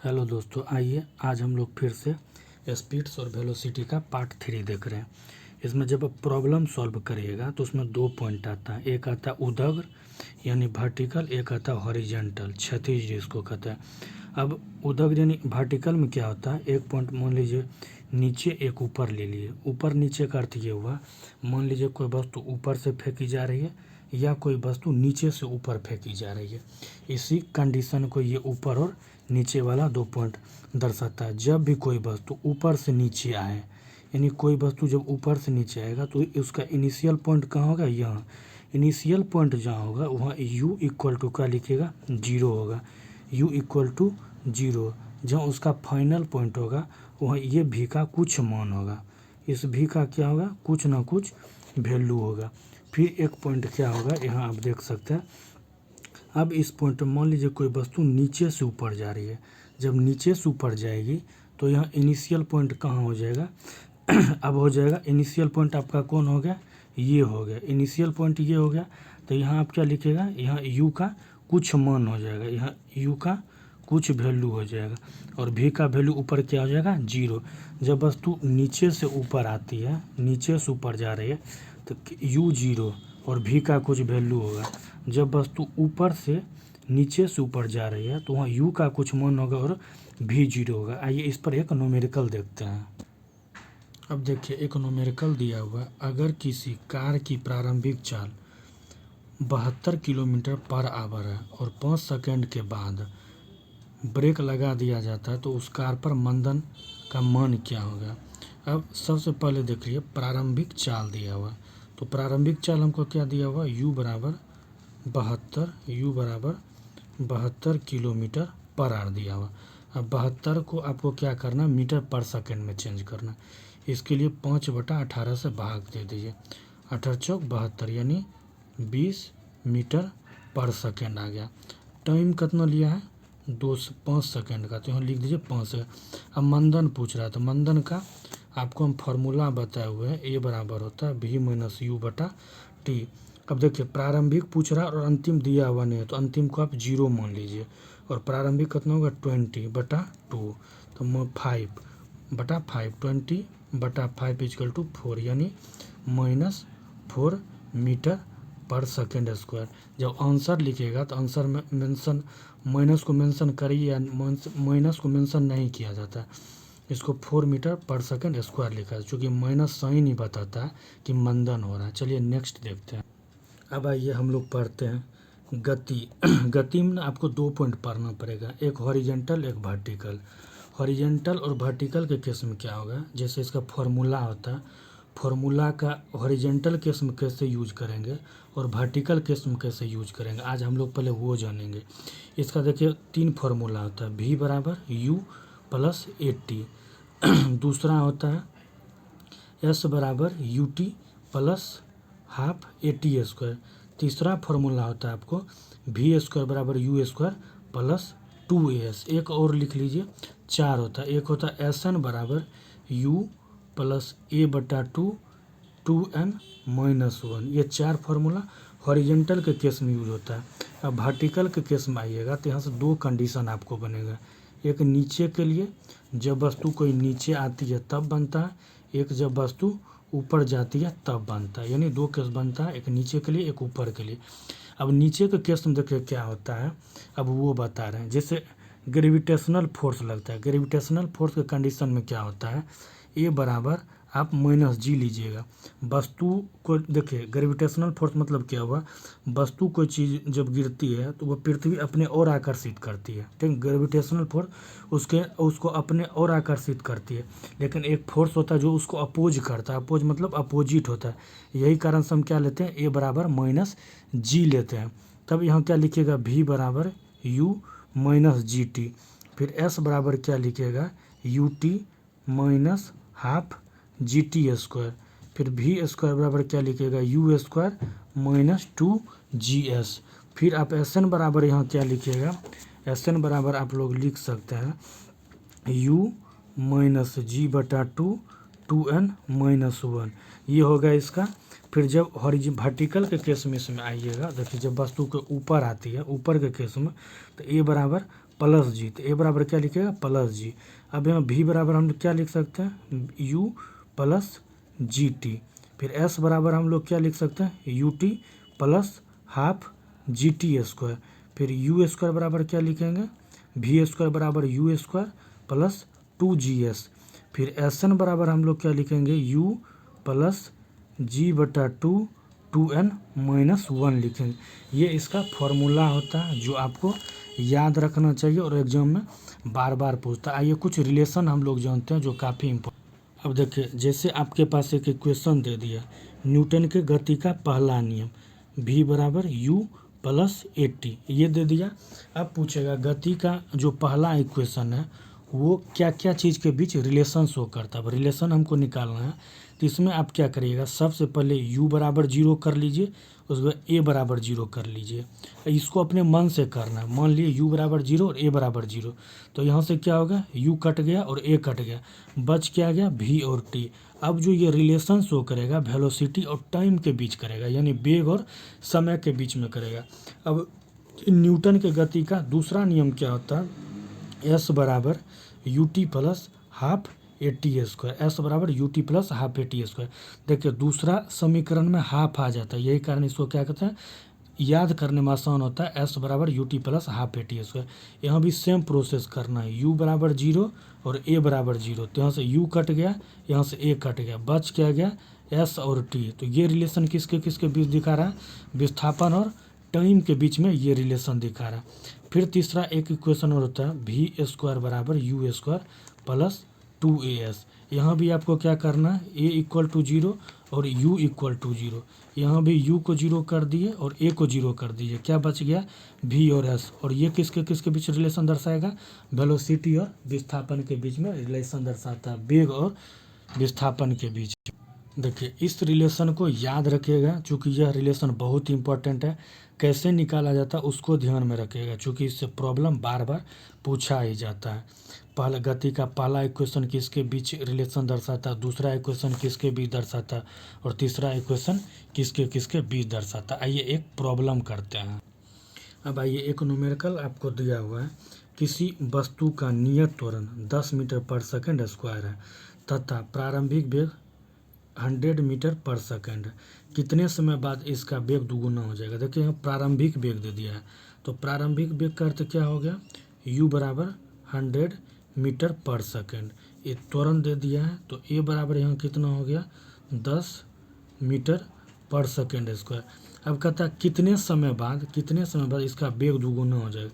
Hello दोस्तों, आइए आज हम लोग फिर से स्पीड्स और वेलोसिटी का पार्ट 3 देख रहे हैं। इसमें जब आप प्रॉब्लम सॉल्व करिएगा तो उसमें 2 पॉइंट आता है। एक आता है उदग्र यानी वर्टिकल, एक आता है हॉरिजॉन्टल क्षैतिज जिसको कहते हैं। अब उदग्र यानी वर्टिकल में क्या होता है, एक पॉइंट मान लीजिए नीचे एक ऊपर ले लिए। ऊपर नीचे का अर्थ ये हुआ, मान लीजिए कोई वस्तु ऊपर से फेंकी जा रही है या कोई वस्तु नीचे से ऊपर फेंकी जा रही है। इसी कंडीशन को ये ऊपर और नीचे वाला 2 पॉइंट दर्शाता है। जब भी कोई वस्तु ऊपर से नीचे आए, यानी कोई वस्तु जब ऊपर से नीचे आएगा तो उसका इनिशियल पॉइंट कहाँ होगा, यहाँ। इनिशियल पॉइंट जहाँ होगा वहाँ u इक्वल टू क्या लिखिएगा, 0 होगा। u इक्वल टू 0 जहाँ उसका फाइनल पॉइंट होगा वहाँ ये v का कुछ मान होगा। इस v का क्या होगा, कुछ ना कुछ वैल्यू होगा। फिर एक पॉइंट क्या होगा, यहाँ आप देख सकते हैं। अब इस पॉइंट में मान लीजिए कोई वस्तु नीचे से ऊपर जा रही है। जब नीचे से ऊपर जाएगी तो यहाँ इनिशियल पॉइंट कहाँ हो जाएगा अब हो जाएगा इनिशियल पॉइंट आपका कौन हो गया, ये हो गया। इनिशियल पॉइंट ये हो गया तो यहाँ आप क्या लिखेगा, यहाँ u का कुछ मान हो जाएगा, यहाँ u का कुछ वैल्यू हो जाएगा और v का वैल्यू ऊपर क्या हो जाएगा, 0। जब वस्तु नीचे से ऊपर आती है, नीचे से ऊपर जा रही है तो u 0 और v का कुछ वैल्यू होगा। जब वस्तु ऊपर से नीचे से ऊपर जा रही है तो वहाँ u का कुछ मान होगा और v 0 होगा। आइए इस पर एक न्यूमेरिकल देखते हैं। अब देखिए एक न्यूमेरिकल दिया हुआ है। अगर किसी कार की प्रारंभिक चाल 72 किलोमीटर पर आवर है और 5 सेकंड के बाद ब्रेक लगा दिया जाता है तो उस कार पर मंदन का मान क्या होगा। अब सबसे पहले देख लीजिए प्रारंभिक चाल दिया हुआ, तो प्रारंभिक चाल हमको क्या दिया हुआ, u बराबर 72 किलोमीटर पर आवर दिया हुआ। अब 72 को आपको क्या करना, मीटर पर सेकंड में चेंज करना। इसके लिए 5/18 से भाग दे दीजिए। 18 चौक 72 यानी 20 मीटर पर सेकंड आ गया। टाइम कितना लिया है, 2 से 5 सेकंड का, तो यहाँ लिख दीजिए 5 सेकंड। अब मंदन पूछ रहा है तो मंदन का आपको हम फार्मूला बताए हुए हैं, ए बराबर होता है v माइनस यू बटा टी। अब देखिए प्रारंभिक पूछ रहा है और अंतिम दिया हुआ नहीं है तो अंतिम को आप 0 मान लीजिए और प्रारंभिक कितना होगा 20/2, तो 5/5 20/5 इक्वल टू 4 यानी -4 मीटर पर सेकेंड स्क्वायर। जब आंसर लिखिएगा तो आंसर में मेंशन माइनस को मेंशन करिए या माइनस को मेंशन नहीं किया जाता। इसको 4 मीटर पर सेकेंड स्क्वायर लिखा है, चूँकि माइनस सही नहीं बताता है कि मंदन हो रहा है। चलिए नेक्स्ट देखते हैं। अब आइए हम लोग पढ़ते हैं गति। गति में आपको 2 पॉइंट पढ़ना पड़ेगा, एक हॉरिजॉन्टल एक वर्टिकल। हॉरिजॉन्टल और वर्टिकल के केस में क्या होगा, जैसे इसका फॉर्मूला होता है, फॉर्मूला का हॉरिजॉन्टल केस में कैसे यूज करेंगे और वर्टिकल केस में कैसे यूज करेंगे, आज हम लोग पहले वो जानेंगे। इसका देखिए 3 फार्मूला होता है, v बराबर u प्लस 80। दूसरा होता है s बराबर ut प्लस हाफ 80 स्क्वायर। तीसरा फार्मूला होता है आपको v स्क्वायर बराबर u स्क्वायर प्लस 2as। एक और लिख लीजिए, 4 होता है। एक होता है एस एन बराबर u प्लस a बटा 2n माइनस 1। ये 4 फार्मूला हॉरिजॉन्टल के केस में यूज होता है। अब वर्टिकल के केस में आइएगा तो यहाँ से 2 कंडीशन आपको बनेगा। एक नीचे के लिए, जब वस्तु कोई नीचे आती है तब बनता है, एक जब वस्तु ऊपर जाती है तब बनता है, यानी 2 केस बनता है, एक नीचे के लिए एक ऊपर के लिए। अब नीचे के केस में देखिए क्या होता है, अब वो बता रहे हैं। जैसे ग्रेविटेशनल फोर्स लगता है, ग्रेविटेशनल फोर्स के कंडीशन में क्या होता है, ए बराबर आप माइनस जी लीजिएगा। वस्तु को देखिए ग्रेविटेशनल फोर्स मतलब क्या हुआ, वस्तु कोई चीज़ जब गिरती है तो वह पृथ्वी अपने और आकर्षित करती है, ठीक। ग्रेविटेशनल फोर्स उसको अपने और आकर्षित करती है। लेकिन एक फोर्स होता है जो उसको अपोज करता है, अपोज मतलब अपोजिट होता है। यही कारण से हम क्या लेते हैं, ए बराबर माइनस जी लेते हैं। तब यहाँ क्या लिखिएगा, v बराबर u माइनस जी टी। फिर s बराबर क्या लिखिएगा, u T minus half G T square. फिर v स्क्वायर बराबर क्या लिखिएगा, u स्क्वायर माइनस 2gs। फिर आप एस एन बराबर यहाँ क्या लिखिएगा, एस एन बराबर आप लोग लिख सकते हैं u माइनस जी बटा 2n माइनस 1। ये होगा इसका। फिर जब वर्टिकल के केस में इसमें आइएगा, देखिए जब वस्तु के ऊपर आती है, ऊपर के केस में, तो ए बराबर प्लस जी, तो ए बराबर क्या लिखेगा प्लस जी। अब यहाँ भी बराबर हम लोग क्या लिख सकते हैं यू प्लस जी टी। फिर एस बराबर हम लोग क्या लिख सकते हैं you T plus half G T square. फिर यू स्क्वायर बराबर क्या लिखेंगे वी स्क्वायर बराबर यू स्क्वायर प्लस 2GS। फिर एस एन बराबर हम लोग क्या लिखेंगे यू प्लस जी बटा 2n-1 लिखेंगे। ये इसका फॉर्मूला होता है जो आपको याद रखना चाहिए और एग्जाम में बार बार पूछता है। आइए कुछ रिलेशन हम लोग जानते हैं जो काफ़ी इम्पोर्टेंट। अब देखिए जैसे आपके पास एक इक्वेशन दे दिया न्यूटन के गति का पहला नियम v बराबर u प्लस एटी ये दे दिया। अब पूछेगा गति का जो पहला इक्वेशन है वो क्या क्या चीज़ के बीच रिलेशन शो करता है। अब रिलेशन हमको निकालना है तो इसमें आप क्या करिएगा सबसे पहले u बराबर 0 कर लीजिए, उसके बाद a बराबर 0 कर लीजिए। इसको अपने मन से करना है। मान लिए u बराबर 0 और a बराबर 0, तो यहाँ से क्या होगा u कट गया और a कट गया, बच क्या गया v और t। अब जो ये रिलेशन शो करेगा वेलोसिटी और टाइम के बीच करेगा, यानी वेग और समय के बीच में करेगा। अब न्यूटन के गति का दूसरा नियम क्या होता है एस बराबर U T plus half A T square. S बराबर U T plus half A T square. देखिए दूसरा समीकरण में हाफ आ जाता है, यही कारण इसको क्या कहते हैं याद करने में आसान होता है। एस बराबर U T plus half A T square. यहाँ भी सेम प्रोसेस करना है u बराबर 0 और a बराबर 0, तो यहाँ से u कट गया, यहाँ से a कट गया, बच क्या गया s और t। तो ये रिलेशन किसके किसके बीच दिखा रहा है विस्थापन और टाइम के बीच में ये रिलेशन दिखा रहा है। फिर तीसरा एक इक्वेशन और होता है वी स्क्वायर बराबर यू स्क्वायर प्लस 2as। यहाँ भी आपको क्या करना है a इक्वल टू 0 और u इक्वल टू 0। यहाँ भी u को 0 कर दिए और a को 0 कर दीजिए, क्या बच गया v और s। और ये किसके किसके बीच रिलेशन दर्शाएगा वेलोसिटी और विस्थापन के बीच में रिलेशन दर्शाता है, वेग और विस्थापन के बीच। देखिए इस रिलेशन को याद रखिएगा चूँकि यह रिलेशन बहुत इंपॉर्टेंट है। कैसे निकाला जाता है उसको ध्यान में रखिएगा चूँकि इससे प्रॉब्लम बार बार पूछा ही जाता है। पहला गति का पहला इक्वेशन किसके बीच रिलेशन दर्शाता है, दूसरा इक्वेशन किसके बीच दर्शाता है और तीसरा इक्वेशन किसके किसके बीच दर्शाता है। आइए एक प्रॉब्लम करते हैं। अब आइए एक न्यूमेरिकल आपको दिया हुआ है किसी वस्तु का नियत त्वरण 10 मीटर पर सेकंड स्क्वायर है तथा प्रारंभिक वेग 100 मीटर पर सेकंड है। कितने समय बाद इसका वेग दुगुना हो जाएगा। देखिए यहाँ प्रारंभिक वेग दे दिया है, तो प्रारंभिक वेग का अर्थ क्या हो गया u बराबर 100 मीटर पर सेकंड। ये त्वरण दे दिया है तो a बराबर यहाँ कितना हो गया 10 मीटर पर सेकंड स्क्वायर। अब कहता है कितने समय बाद इसका वेग दुगुना हो जाएगा,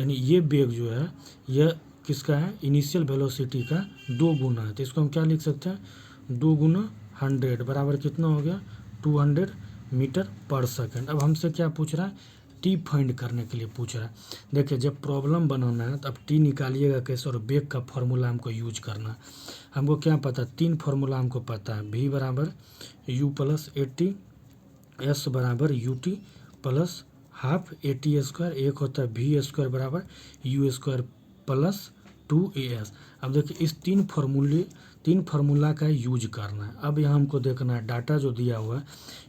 यानी ये वेग जो है यह किसका है इनिशियल वेलोसिटी का 2 गुना है। तो इसको हम क्या लिख सकते हैं 2 गुना 100 बराबर कितना हो गया 200 मीटर पर सेकंड। अब हमसे क्या पूछ रहा है टी फाइंड करने के लिए पूछ रहा है। देखिए जब प्रॉब्लम बनाना है तो अब टी निकालिएगा कैसे और वेग का फॉर्मूला हमको यूज करना है। हमको क्या पता 3 फार्मूला हमको पता है v बराबर यू प्लस एटी, एस बराबर U T plus half A T square, एक होता है वी स्क्वायर बराबर यू स्क्वायर प्लस 2as। अब देखिए इस 3 फार्मूला का यूज करना है। अब यहाँ हमको देखना है डाटा जो दिया हुआ है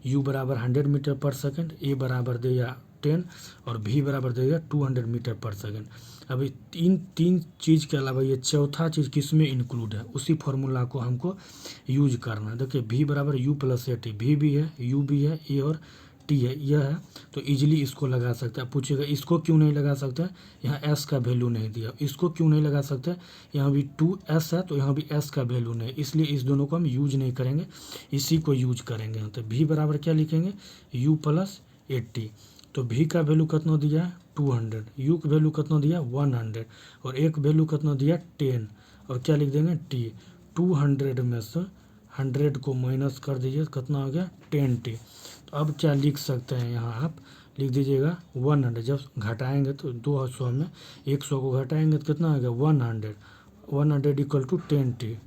u बराबर 100 मीटर पर सेकंड, a बराबर देगा 10 और v बराबर देगा 200 मीटर पर सेकंड। अभी तीन चीज़ के अलावा ये चौथा चीज़ किस में इंक्लूड है उसी फार्मूला को हमको यूज करना है। देखिए v बराबर u plus A T, v भी है u भी है a और t है यह है, तो इजीली इसको लगा सकते हैं। पूछेगा इसको क्यों नहीं लगा सकते, यहाँ s का वैल्यू नहीं दिया, इसको क्यों नहीं लगा सकते, यहाँ भी 2s है तो यहाँ भी s का वैल्यू नहीं, इसलिए इस दोनों को हम यूज नहीं करेंगे, इसी को यूज करेंगे। तो v बराबर क्या लिखेंगे u प्लस 80, तो v का वैल्यू कितना दिया है 200, u का वैल्यू कितना दिया 100 और एक वैल्यू कितना दिया 10 और क्या लिख देंगे t। 200 में से 100 को माइनस कर दीजिए कितना हो गया 10t। तो अब क्या लिख सकते हैं यहाँ आप लिख दीजिएगा 100, जब घटाएंगे तो 200 में 100 को घटाएंगे तो कितना आ गया 100 इक्वल टू 10t।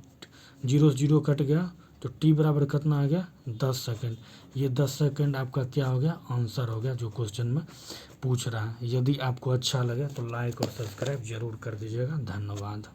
0 कट गया तो t बराबर कितना आ गया 10 सेकंड। ये 10 सेकंड आपका क्या हो गया आंसर हो गया जो क्वेश्चन में पूछ रहा है। यदि आपको अच्छा लगे तो लाइक और सब्सक्राइब जरूर कर दीजिएगा। धन्यवाद।